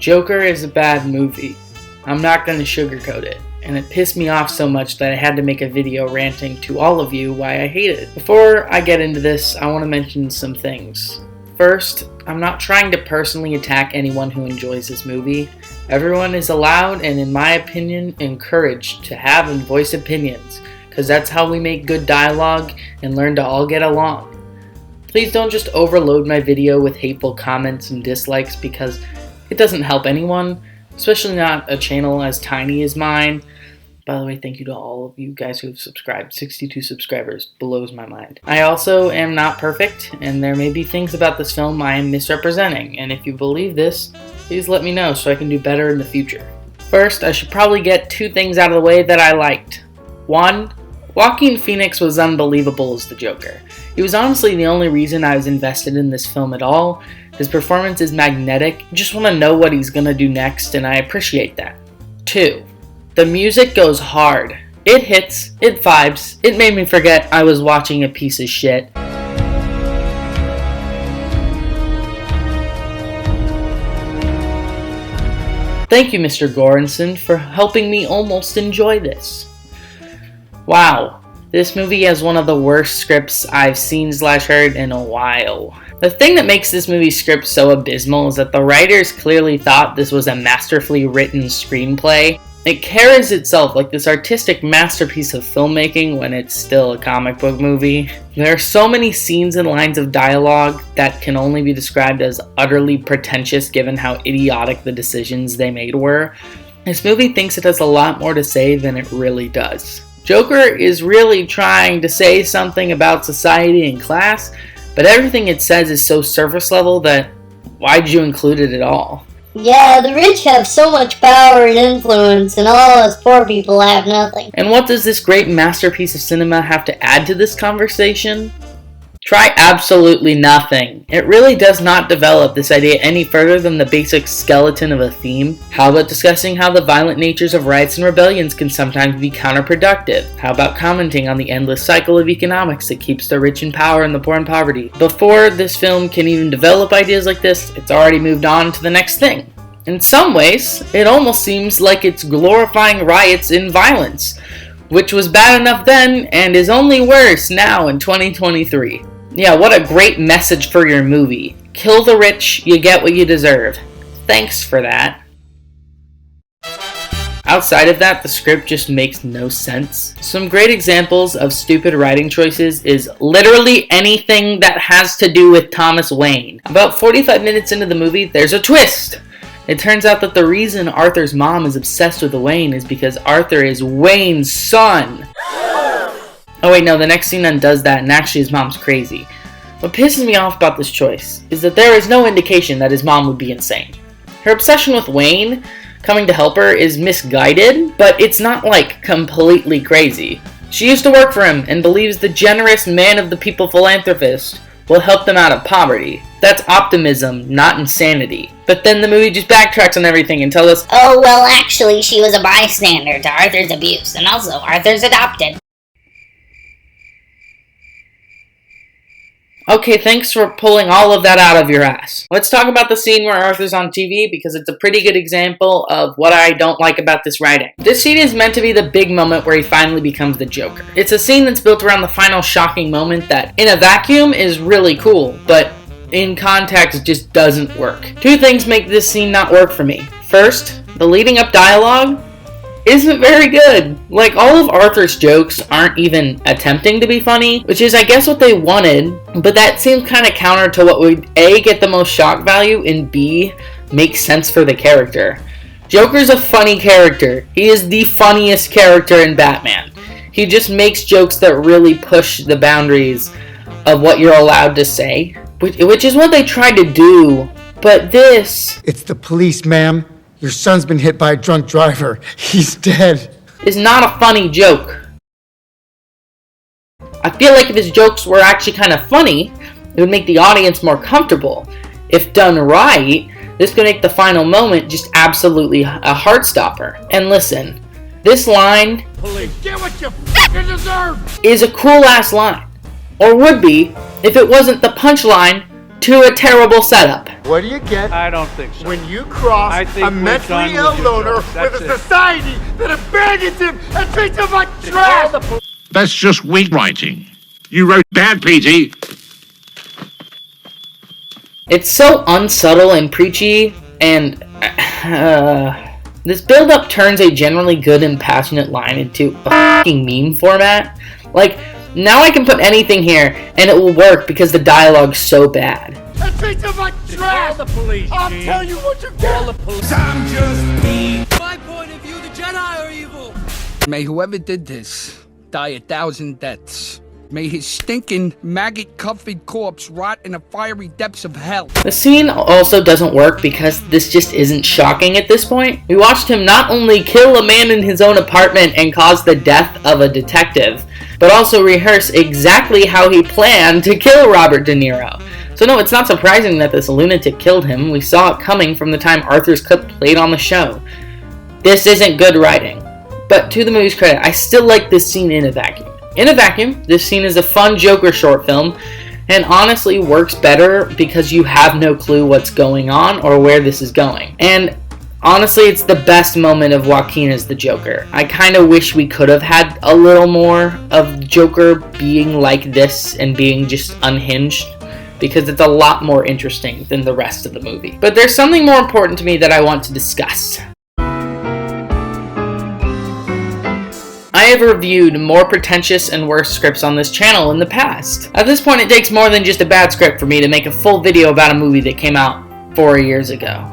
Joker is a bad movie. I'm not going to sugarcoat it. And it pissed me off so much that I had to make a video ranting to all of you why I hate it. Before I get into this, I want to mention some things. First, I'm not trying to personally attack anyone who enjoys this movie. Everyone is allowed and, in my opinion, encouraged to have and voice opinions, because that's how we make good dialogue and learn to all get along. Please don't just overload my video with hateful comments and dislikes, because it doesn't help anyone, especially not a channel as tiny as mine. By the way, thank you to all of you guys who have subscribed. 62 subscribers blows my mind. I also am not perfect, and there may be things about this film I am misrepresenting, and if you believe this, please let me know so I can do better in the future. First, I should probably get two things out of the way that I liked. One, Joaquin Phoenix was unbelievable as the Joker. He was honestly the only reason I was invested in this film at all. His performance is magnetic. You just want to know what he's gonna do next, and I appreciate that. Two, the music goes hard. It hits, it vibes, it made me forget I was watching a piece of shit. Thank you, Mr. Goranson, for helping me almost enjoy this. Wow, this movie has one of the worst scripts I've seen/heard in a while. The thing that makes this movie's script so abysmal is that the writers clearly thought this was a masterfully written screenplay. It carries itself like this artistic masterpiece of filmmaking when it's still a comic book movie. There are so many scenes and lines of dialogue that can only be described as utterly pretentious given how idiotic the decisions they made were. This movie thinks it has a lot more to say than it really does. Joker is really trying to say something about society and class, but everything it says is so surface level that why'd you include it at all? Yeah, the rich have so much power and influence, and all us poor people have nothing. And what does this great masterpiece of cinema have to add to this conversation? Try absolutely nothing. It really does not develop this idea any further than the basic skeleton of a theme. How about discussing how the violent natures of riots and rebellions can sometimes be counterproductive? How about commenting on the endless cycle of economics that keeps the rich in power and the poor in poverty? Before this film can even develop ideas like this, it's already moved on to the next thing. In some ways, it almost seems like it's glorifying riots and violence, which was bad enough then and is only worse now in 2023. Yeah, what a great message for your movie. Kill the rich, you get what you deserve. Thanks for that. Outside of that, the script just makes no sense. Some great examples of stupid writing choices is literally anything that has to do with Thomas Wayne. About 45 minutes into the movie, there's a twist! It turns out that the reason Arthur's mom is obsessed with Wayne is because Arthur is Wayne's son! Oh wait, no, the next scene undoes that, and actually his mom's crazy. What pisses me off about this choice is that there is no indication that his mom would be insane. Her obsession with Wayne coming to help her is misguided, but it's not like completely crazy. She used to work for him and believes the generous man of the people philanthropist will help them out of poverty. That's optimism, not insanity. But then the movie just backtracks on everything and tells us, oh, well, actually, she was a bystander to Arthur's abuse, and also Arthur's adopted. Okay, thanks for pulling all of that out of your ass. Let's talk about the scene where Arthur's on TV because it's a pretty good example of what I don't like about this writing. This scene is meant to be the big moment where he finally becomes the Joker. It's a scene that's built around the final shocking moment that, in a vacuum, is really cool, but in context just doesn't work. Two things make this scene not work for me. First, the leading up dialogue isn't very good. Like, all of Arthur's jokes aren't even attempting to be funny, which is, I guess, what they wanted, but that seems kind of counter to what would A, get the most shock value, and B, make sense for the character. Joker's a funny character. He is the funniest character in Batman. He just makes jokes that really push the boundaries of what you're allowed to say, which is what they tried to do, but this... It's the police, ma'am. Your son's been hit by a drunk driver. He's dead. Is not a funny joke. I feel like if his jokes were actually kind of funny, it would make the audience more comfortable. If done right, this could make the final moment just absolutely a heart stopper. And listen, this line Police, get what you fucking deserve! Is a cool ass line. Or would be if it wasn't the punchline to a terrible setup. What do you get I don't think so. when you cross I think a we're mentally done ill with you, loner George. That's with a it. society that abandons him and treats him like trash? That's just weak writing. You wrote bad, Petey. It's so unsubtle and preachy, and this build-up turns a generally good and passionate line into a fucking meme format. Like, now I can put anything here, and it will work because the dialogue's so bad. And treats him like trash. Call the police, I'll Gene. tell you what you Call get. the police. My point of view, the Jedi are evil. May whoever did this die 1,000 deaths. May his stinking, maggot-covered corpse rot in the fiery depths of hell. The scene also doesn't work because this just isn't shocking at this point. We watched him not only kill a man in his own apartment and cause the death of a detective, but also rehearse exactly how he planned to kill Robert De Niro. So no, it's not surprising that this lunatic killed him. We saw it coming from the time Arthur's clip played on the show. This isn't good writing. But to the movie's credit, I still like this scene in a vacuum. In a vacuum, this scene is a fun Joker short film, and honestly works better because you have no clue what's going on or where this is going. And honestly, it's the best moment of Joaquin as the Joker. I kind of wish we could have had a little more of Joker being like this and being just unhinged, because it's a lot more interesting than the rest of the movie. But there's something more important to me that I want to discuss. I have reviewed more pretentious and worse scripts on this channel in the past. At this point, it takes more than just a bad script for me to make a full video about a movie that came out 4 years ago.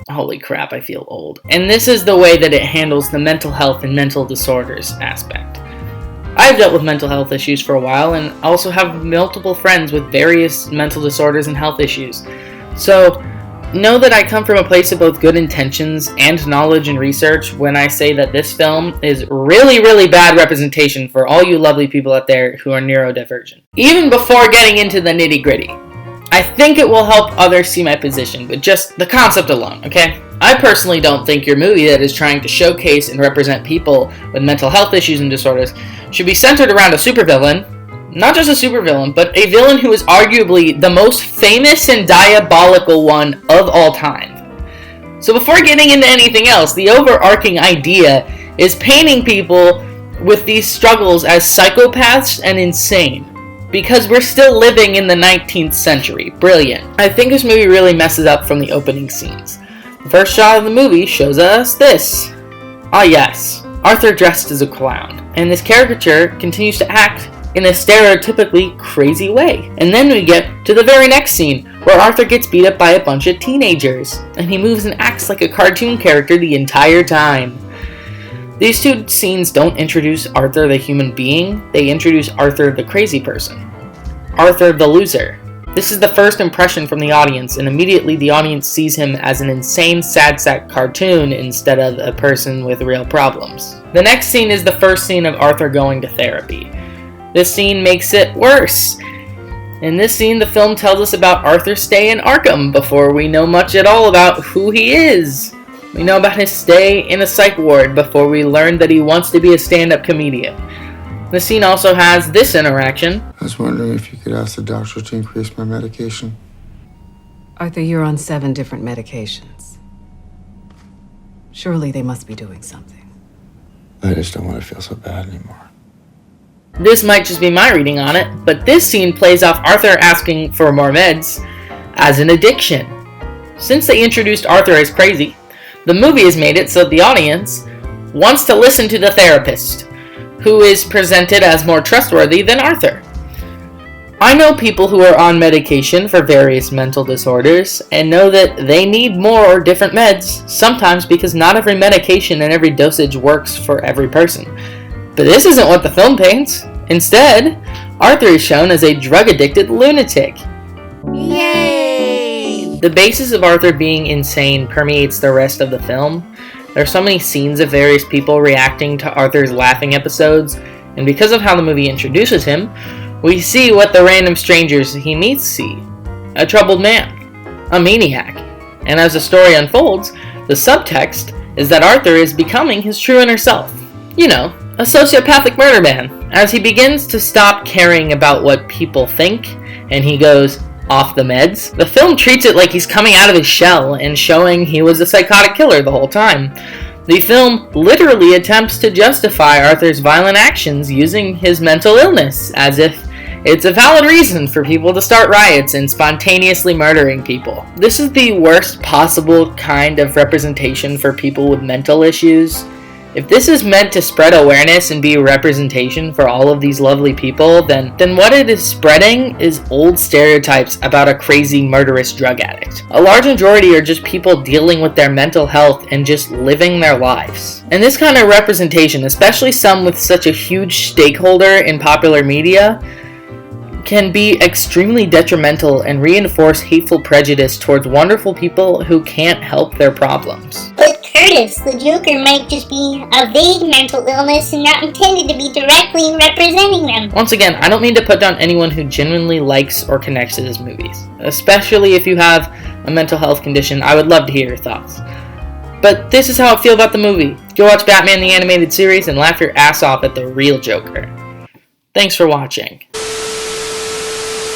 Holy crap, I feel old. And this is the way that it handles the mental health and mental disorders aspect. I've dealt with mental health issues for a while, and also have multiple friends with various mental disorders and health issues. So, know that I come from a place of both good intentions and knowledge and research when I say that this film is really, really bad representation for all you lovely people out there who are neurodivergent. Even before getting into the nitty-gritty, I think it will help others see my position with just the concept alone, okay? I personally don't think your movie that is trying to showcase and represent people with mental health issues and disorders should be centered around a supervillain. Not just a supervillain, but a villain who is arguably the most famous and diabolical one of all time. So before getting into anything else, the overarching idea is painting people with these struggles as psychopaths and insane. Because we're still living in the 19th century. Brilliant. I think this movie really messes up from the opening scenes. The first shot of the movie shows us this. Ah yes, Arthur dressed as a clown. And this caricature continues to act in a stereotypically crazy way. And then we get to the very next scene, where Arthur gets beat up by a bunch of teenagers, and he moves and acts like a cartoon character the entire time. These two scenes don't introduce Arthur the human being, they introduce Arthur the crazy person. Arthur the loser. This is the first impression from the audience, and immediately the audience sees him as an insane sad sack cartoon instead of a person with real problems. The next scene is the first scene of Arthur going to therapy. This scene makes it worse. In this scene, the film tells us about Arthur's stay in Arkham before we know much at all about who he is. We know about his stay in a psych ward before we learn that he wants to be a stand-up comedian. The scene also has this interaction. I was wondering if you could ask the doctor to increase my medication. Arthur, you're on 7 different medications. Surely they must be doing something. I just don't want to feel so bad anymore. This might just be my reading on it, but this scene plays off Arthur asking for more meds as an addiction. Since they introduced Arthur as crazy, the movie has made it so the audience wants to listen to the therapist, who is presented as more trustworthy than Arthur. I know people who are on medication for various mental disorders and know that they need more or different meds, sometimes because not every medication and every dosage works for every person. But this isn't what the film paints. Instead, Arthur is shown as a drug-addicted lunatic. Yay! The basis of Arthur being insane permeates the rest of the film. There are so many scenes of various people reacting to Arthur's laughing episodes, and because of how the movie introduces him, we see what the random strangers he meets see. A troubled man. A maniac. And as the story unfolds, the subtext is that Arthur is becoming his true inner self. You know, a sociopathic murder man. As he begins to stop caring about what people think, and he goes off the meds. The film treats it like he's coming out of his shell and showing he was a psychotic killer the whole time. The film literally attempts to justify Arthur's violent actions using his mental illness, as if it's a valid reason for people to start riots and spontaneously murdering people. This is the worst possible kind of representation for people with mental issues. If this is meant to spread awareness and be a representation for all of these lovely people, then what it is spreading is old stereotypes about a crazy, murderous drug addict. A large majority are just people dealing with their mental health and just living their lives. And this kind of representation, especially some with such a huge stakeholder in popular media, can be extremely detrimental and reinforce hateful prejudice towards wonderful people who can't help their problems. But Curtis, the Joker might just be a vague mental illness and not intended to be directly representing them. Once again, I don't mean to put down anyone who genuinely likes or connects to his movies. Especially if you have a mental health condition, I would love to hear your thoughts. But this is how I feel about the movie. Go watch Batman the Animated Series and laugh your ass off at the real Joker. Thanks for watching.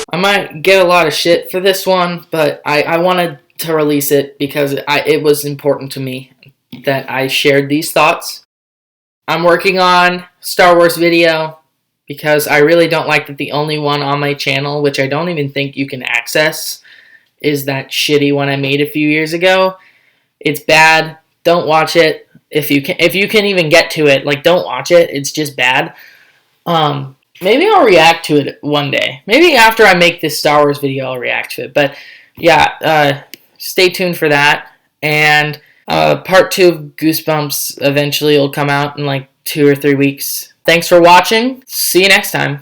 I might get a lot of shit for this one, but I wanted to release it because it was important to me that I shared these thoughts. I'm working on Star Wars video because I really don't like that the only one on my channel, which I don't even think you can access, is that shitty one I made a few years ago. It's bad. Don't watch it. If you can even get to it, like, don't watch it. It's just bad. Maybe I'll react to it one day. Maybe after I make this Star Wars video, I'll react to it. But yeah, stay tuned for that. And part 2 of Goosebumps eventually will come out in like 2 or 3 weeks. Thanks for watching. See you next time.